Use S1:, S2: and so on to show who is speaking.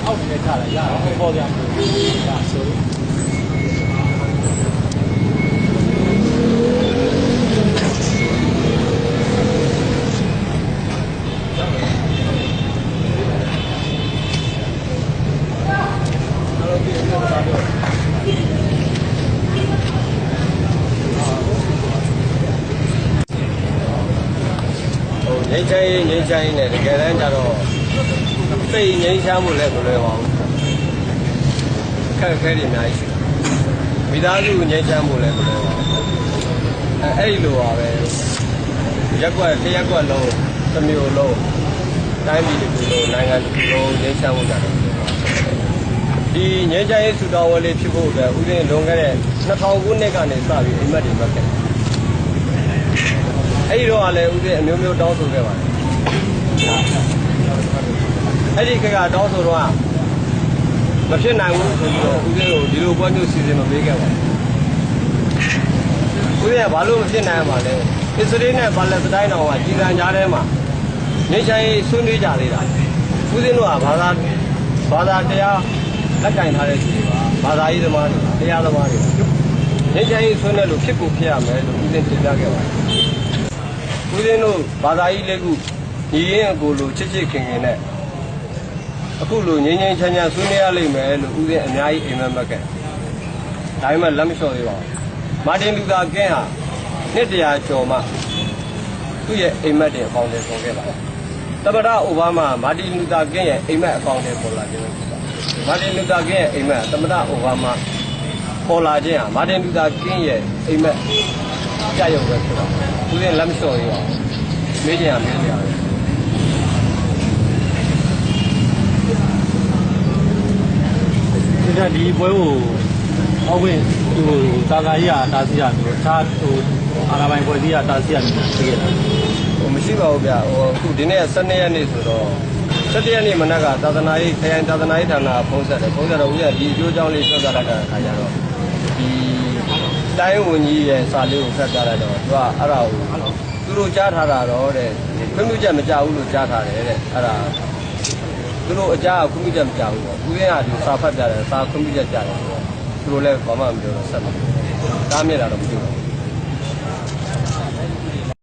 S1: အောက်ထဲထားလိုက်ရအောင်ပေါ်ကြမှာဆို
S2: ငိမ့်ချိုင်းနဲ့တကယ်တမ်းကျတော့စိတ်ငိမ့်ချမ်းမှုလည်းမလွယ်ပါဘူးအခက်အခဲတွေအများကြီးရှိတယ်မိသားစုငိမ့်ချမ်းမှုလည်းမလွယ်ပါဘူးအဲ့ဒီလိုပါပဲရက်ကွက်တစ်ရက်ကွက်လုံးတစ်မျိုးလုံးတိုင်းပြည်တစ်ခုလုံးနိုင်ငံတစ်ခုလုံးငိမ့်ချမ်းမှုကြတယ်ဒီငိမ့်ချိုင်းဆူတောင်းဝယ်လေးဖြစ်ဖို့အတွက်ဦးစင်းလွန်ခဲ့တဲ့2000ခုနှစ်ကနေစပြီးအိမ်မက်တွေမှတ်ခဲ့အဲ့ဒီတော့လည်းဦးစင်းအမျိုးမျိုးတောင်းဆိုခဲ့ပါတယ်အဲ့ဒီကတောင်းဆိုတော့မဖြစ်နိုင်ဘူးဆိုပြီးတော့ဦးစင်းကိုဒီလိုပွဲမျိုးစီစဉ်မပေးခဲ့ပါဘူးဦးစင်းကဘာလို့မဖြစ်နိုင်မှာလဲအစ္စရေးနဲ့ပါလက်စတိုင်းတော်ကကြီးစံကြားထဲမှာနေချိုင်းဆွေးနွေးကြသေးတာဦးစင်းတို့ကဘာသာတရားလက်ကင်ထားတဲ့စီပါဘာသာရေးသမားတွေတရားသမားတွေနေချိုင်းဆွေးနွေးလို့ဖြစ်ကိုဖြစ်ရမယ်လို့ဦးစင်းတင်ပြခဲ့ပါတယ်ဦးစင်းတို့ဘာသာရေးလက်ခုညီရင်အကိုလိုချစ်ခင်နဲ့အခုလိုငြိမ်းချမ်းဆွေးနွေးရလိမ့်မယ်လို့ဦးစင်းအများကြီးအိမ်မက်မက်ကဲဒါပေမဲ့လက်မလျှော့သေးပါဘူးမာတင်လူသာကင်းဟာနှစ်တရာကျော်မှသူ့ရဲ့အိမ်မက်တွေအပေါင်းတွေပေါ်ခဲ့ပါတယ်သမ္မတအိုဘားမားမာတင်လူသာကင်းရဲ့အိမ်မက်အပေါင်းတွေပေါ်လာခြင်းပဲဖြစ်ပါတယ်မာတင်လူသာကင်းရဲ့အိမ်မက်သမ္မတအိုဘားမားပေါ်လာခြင်းဟာမာတင်လူသာကင်းရဲ့အိမ်မက်ကြာရုံပဲဖြစ်ပါတယ်ဦးစင်းလက်မလျှော့သေးပါဘူးမေးချင်ရမေးကြရတယ်
S1: ဒီပွဲကိုအောက်ဝင်သာသာကြီးတားဆီးရမျိုးအခြားအာနာပိုင်ပွဲကြီးတားဆီးရမျိုးဖြစ်ခဲ့တာ
S2: မရှိပါဘူးဗျအခုဒီနေ့12ရက်နေ့ဆိုတော့17ရက်နေ့မနက်ကသာသနာရေးခရိုင်သာသနာရေးဌာနဖုံးဆက်တယ်ဖုံးဆက်တော့ဦးရဒီအကျိုးအကြောင်းလေးပြောပြလိုက်တဲ့အခါကျတော့ဒီတိုင်းဝန်ကြီးရဲ့စာလေးကိုဖတ်ပြလိုက်တော့သူကအဲ့ဒါကိုသူတို့ကြားထားတာတော့တဲ့ခွင့်ပြုချက်မကြဘူးလို့ကြားထားတယ်တဲ့အဲ့ဒါသူတို့အကြားကခွင့်ပြုချက်မကြဘူးပေါ့ဦးရင်းကဒီစာဖတ်ပြတယ်စာခွင့်ပြုချက်ကြတယ်ဆိုတော့သူတို့လည်းဘာမှမပြောတော့ဆက်မှာဒါမြင်လာတော့မကြည့်ဘူး